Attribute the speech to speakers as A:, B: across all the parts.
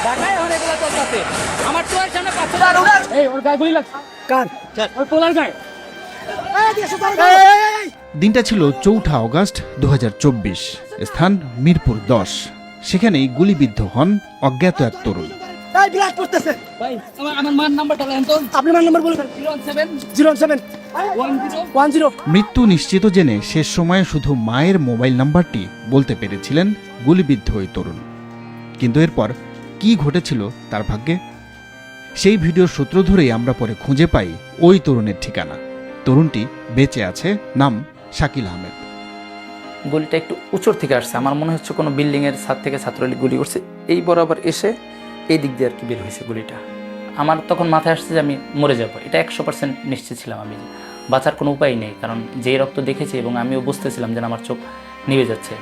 A: ঢাকায় এখন এগুলো চলতেছে। আমার চোখের সামনে 500 এই ওর গায়ে গুলি লাগছে। কার? ওই পোলার গায়ে।
B: দিনটা ছিল 4 আগস্ট 2024। স্থান মিরপুর 10। সেখানেই গুলিবিদ্ধ হন অজ্ঞাত এক তরুণ।
A: ভাই আমার মার নাম্বারটা দেন তো।
C: আপনি আমার নাম্বার বলবেন
A: 017
B: মৃত্যু নিশ্চিত জেনে শেষ সময়ে শুধু মায়ের মোবাইল নাম্বারটি বলতে পেরেছিলেন গুলিবিদ্ধ ওই তরুণ। কিন্তু এরপর কি ঘটেছিল তার ভাগ্যে? সেই ভিডিওর সূত্র ধরেই আমরা পরে খুঁজে পাই ওই তরুণের ঠিকানা। তরুণটি বেঁচে আছে, নাম শাকিল আহমেদ।
D: গুলিটা একটু উঁচুর থেকে আসছে, আমার মনে হচ্ছে কোনো বিল্ডিংয়ের ছাদ থেকে ছাত্রলীগ গুলি করছে, এই বরাবর এসে এই দিক দিয়ে আর কি বের হয়েছে গুলিটা। আমার তখন মাথায় আসছে যে আমি মরে যাব, এটা 100% নিশ্চিত ছিলাম আমি, বাঁচার কোনো উপায় নেই, কারণ যেই রক্ত দেখেছি এবং আমিও বুঝতেছিলাম যে আমার চোখ নিভে যাচ্ছে।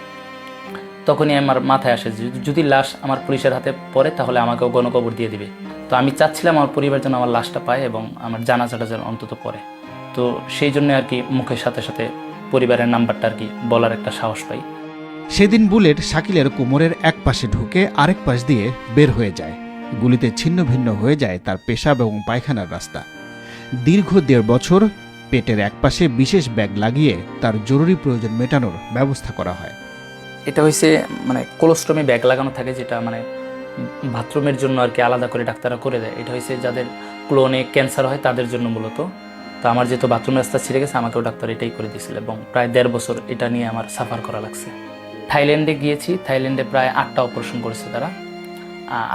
D: তখনই আমার মাথায় আসে যদি লাশ আমার পুলিশের হাতে পড়ে তাহলে আমাকেও গণকবর দিয়ে দিবে। তো আমি চাচ্ছিলাম আমার পরিবার যেন আমার লাশটা পায় এবং আমার জানাজাটা যেন অন্তত পড়ে। তো সেই জন্য আর কি মুখের সাথে সাথে পরিবারের নাম্বারটা আর কি বলার একটা সাহস পাই।
B: সেদিন বুলেট শাকিলের কোমরের এক পাশে ঢুকে আরেক পাশ দিয়ে বের হয়ে যায়। গুলিতে ছিন্ন ভিন্ন হয়ে যায় তার পেশাব এবং পায়খানার রাস্তা। দীর্ঘ 1.5 বছর পেটের এক পাশে বিশেষ ব্যাগ লাগিয়ে তার জরুরি প্রয়োজন মেটানোর ব্যবস্থা করা হয়।
D: এটা হয়েছে মানে কোলোস্টমি ব্যাগ লাগানো থাকে, যেটা মানে বাথরুমের জন্য আর কি আলাদা করে ডাক্তাররা করে দেয়। এটা হয়েছে যাদের ক্লোনে ক্যান্সার হয় তাদের জন্য মূলত। তো আমার যেহেতু বাথরুমের রাস্তা ছিঁড়ে গেছে, আমাকেও ডাক্তার এটাই করে দিয়েছিল এবং প্রায় 1.5 বছর এটা নিয়ে আমার সাফার করা লাগছে। থাইল্যান্ডে গিয়েছি, থাইল্যান্ডে প্রায় 8টা অপারেশন করেছে তারা।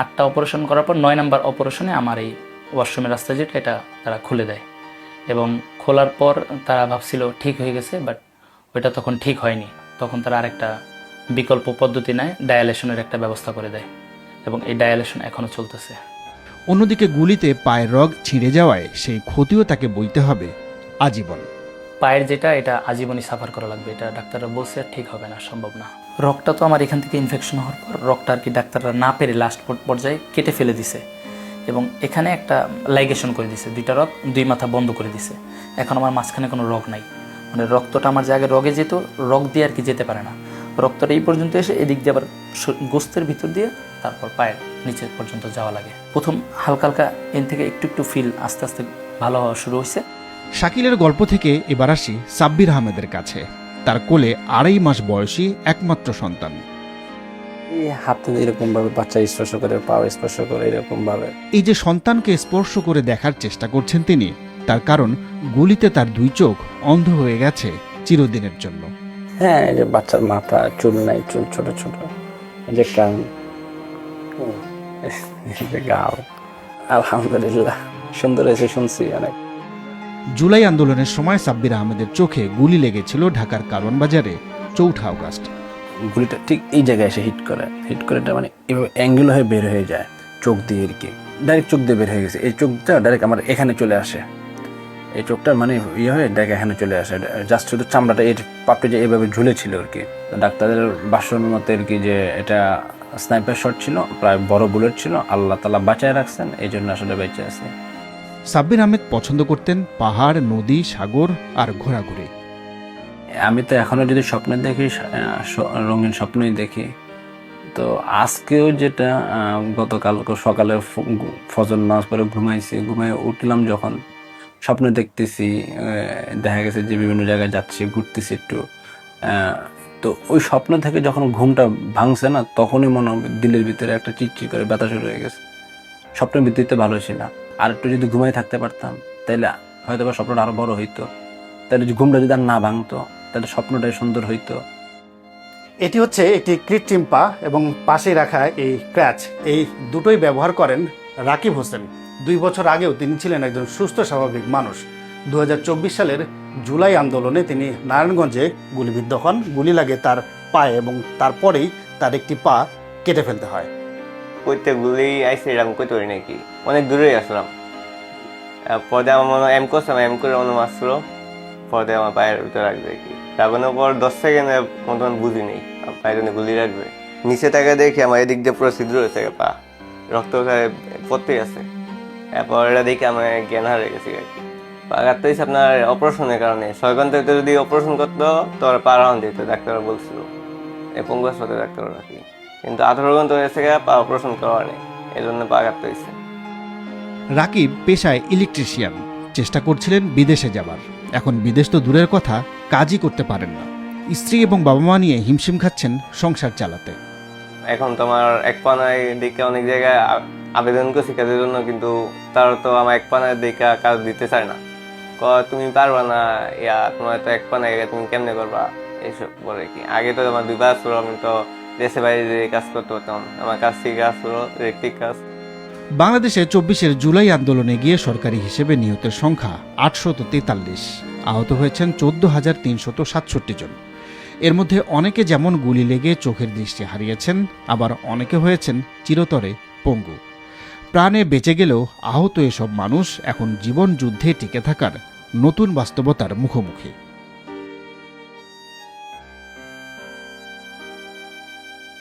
D: 8টা অপারেশন করার পর 9 নম্বর অপারেশনে আমার এই ওয়াশরুমের রাস্তা যেটা এটা তারা খুলে দেয় এবং খোলার পর তারা ভাবছিল ঠিক হয়ে গেছে, বাট ওইটা তখন ঠিক হয়নি। তখন তারা আরেকটা বিকল্প পদ্ধতি নেয়, ডায়ালেশনের একটা ব্যবস্থা করে দেয় এবং এই ডায়ালেশন এখনও চলতেছে।
B: অন্যদিকে গুলিতে পায়ের রগ ছিঁড়ে যাওয়ায় সেই ক্ষতিও তাকে বইতে হবে আজীবন।
D: পায়ের যেটা এটা আজীবনই সাফার করা লাগবে, এটা ডাক্তাররা বলছে ঠিক হবে না, সম্ভব না। রগটা তো আমার এখান থেকে ইনফেকশন হওয়ার পর রগটা আর কি ডাক্তাররা না পেরে লাস্ট পর্যায়ে কেটে ফেলে দিছে এবং এখানে একটা লাইগেশন করে দিছে, 2টা রগ 2 মাথা বন্ধ করে দিছে। এখন আমার মাঝখানে কোনো রগ নাই, মানে রক্তটা আমার জায়গায় রগে যেত, রগ দিয়ে আর কি যেতে পারে না। রক্তটা এই পর্যন্ত এসে এদিক দিয়ে আবার গোস্তের ভিতর দিয়ে তারপর পায়ের নিচে পর্যন্ত যাওয়া লাগে। প্রথম হালকা হালকা এন থেকে একটু একটু ফিল আস্তে আস্তে ভালো হওয়া শুরু হয়েছে।
B: শাকিলের গল্প থেকে এবার আসি সাব্বির আহমেদের কাছে। তার কোলে 2.5 মাস বয়সী একমাত্র সন্তান।
E: এই হাতে এরকম ভাবে বাচ্চা স্পর্শ করে, পা স্পর্শ করে এরকম ভাবে।
B: এই যে সন্তানকে স্পর্শ করে দেখার চেষ্টা করছেন তিনি, তার কারণ গুলিতে তার 2 চোখ অন্ধ হয়ে গেছে চিরদিনের জন্য।
E: হ্যাঁ, এই যে বাচ্চার মাথা, চুল নাই, চুল ছোট ছোট, এই যে কান, এই যে গাল। আলহামদুলিল্লাহ সুন্দর হয়েছে শুনছি অনেক।
B: জুলাই আন্দোলনের সময় সাব্বির আহমেদের চোখে গুলি লেগেছিল ঢাকার কারওয়ান বাজারে 4 আগস্ট।
E: গুলিটা ঠিক এই জায়গায় এসে হিট করে এটা মানে এভাবে অ্যাঙ্গেল হয়ে বের হয়ে যায় চোখ দিয়ে আর কি, ডাইরেক্ট চোখ দিয়ে বের হয়ে গেছে। এই চোখটা ডাইরেক্ট আমার এখানে চলে আসে, এই চোখটা মানে ইয়ে হয়ে ডাইরেক্ট এখানে চলে আসে। জাস্ট শুধু চামড়াটা এর পাপড়ি যে এইভাবে ঝুলেছিল আর কি। ডাক্তারদের ভাষ্যের মতে আর কি যে এটা স্নাইপার শট ছিল, প্রায় বড় বুলেট ছিল, আল্লাহ তাআলা বাঁচায় রাখছেন, এই জন্য আসলে বেঁচে আছে।
B: সাব্বির আহমেদ পছন্দ করতেন পাহাড়, নদী, সাগর আর ঘোরাঘুরি।
E: আমি তো এখনো যদি স্বপ্ন দেখি, রঙিন স্বপ্নই দেখি। তো আজকেও যেটা গতকাল সকালে ফজর নামাজ পরে ঘুমায় উঠলাম, যখন স্বপ্ন দেখতেছি, দেখা গেছে যে বিভিন্ন জায়গায় যাচ্ছি, ঘুরতেছি একটু। তো ওই স্বপ্ন থেকে যখন ঘুমটা ভাঙছে না, তখনই মনে হবে দিলের ভিতরে একটা চিটচিট করে ব্যথা শুরু হয়ে গেছে। স্বপ্নের ভিত্তিতে ভালো ছিল, আর একটু যদি ঘুমাই থাকতে পারতাম তাইলে হয়তো বা স্বপ্নটা আরো বড় হইতো, তাহলে ঘুমটা যদি আর না ভাঙতো তাহলে স্বপ্নটাই সুন্দর হইতো।
C: এটি হচ্ছে একটি কৃত্রিম পা এবং পাশে রাখা এই ক্র্যাচ, এই দুটোই ব্যবহার করেন রাকিব হোসেন। 2 বছর আগেও তিনি ছিলেন একজন সুস্থ স্বাভাবিক মানুষ। 2024 সালের জুলাই আন্দোলনে তিনি নারায়ণগঞ্জে গুলিবিদ্ধ হন। গুলি লাগে তার পায়ে এবং তারপরেই তার একটি পা কেটে ফেলতে হয়।
F: কইতে গুলি আইসে এরকম কইতে পারি নাকি, অনেক দূরেই আসলাম। পরে আমার মনে হয় এম করে মনে মারছিল, পরে আমার পায়ের ভিতরে রাখবে কি লাগানোর পর 10 সেকেন্ডের মতন বুঝি নেই পায়ের জন্য গুলি রাখবে। নিচে তাকে দেখি আমার এদিক দিয়ে পুরো ছিদ্র হয়েছে, পা রক্ত পড়তেই আছে। এরপর এটা দেখে আমার জ্ঞান হারিয়ে গেছি আর কি। পা কাটতে হয়েছে আপনার অপারেশনের কারণে। 6 ঘন্টা যদি অপারেশন করতো তোর পা রাউন্ড দিত, ডাক্তাররা বলছিল এই পঙ্গু হাসপাতালে ডাক্তাররা রাখি। কিন্তু 18 ঘন্টা হয়েছে পা অপারেশন করা নেই। এই জন্য পা কাটতে হয়েছে।
B: রাকিব পেশায় ইলেকট্রিশিয়ান, চেষ্টা করছিলেন বিদেশে যাবার। এখন বিদেশ তো দূরের কথা, কাজই করতে পারেন না। স্ত্রী এবং বাবা মা নিয়ে হিমশিম খাচ্ছেন সংসার চালাতে।
F: এখন তোমার এক পানায় দিকে অনেক জায়গায় আবেদন করছি কাজের জন্য, কিন্তু তারা তো আমার এক পানায় দিকে কাজ দিতে চায় না। তুমি পারবা না, তোমার তো এক পানায় তুমি কেমনে করবা, এইসব বলে কি। আগে তো আমার 2 বছর আমি তো দেশে বাইরে কাজ করতে পারতাম, আমার কাজ থেকে আসলো ইলেকট্রিক কাজ।
B: বাংলাদেশে 24 জুলাই আন্দোলনে গিয়ে সরকারি হিসেবে নিহতের সংখ্যা 843, আহত হয়েছেন 14,367 জন। এর মধ্যে অনেকে যেমন গুলি লেগে চোখের দৃষ্টি হারিয়েছেন, আবার অনেকে হয়েছেন চিরতরে পঙ্গু। প্রাণে বেঁচে গেলেও আহত এসব মানুষ এখন জীবন যুদ্ধে টিকে থাকার নতুন বাস্তবতার মুখোমুখি।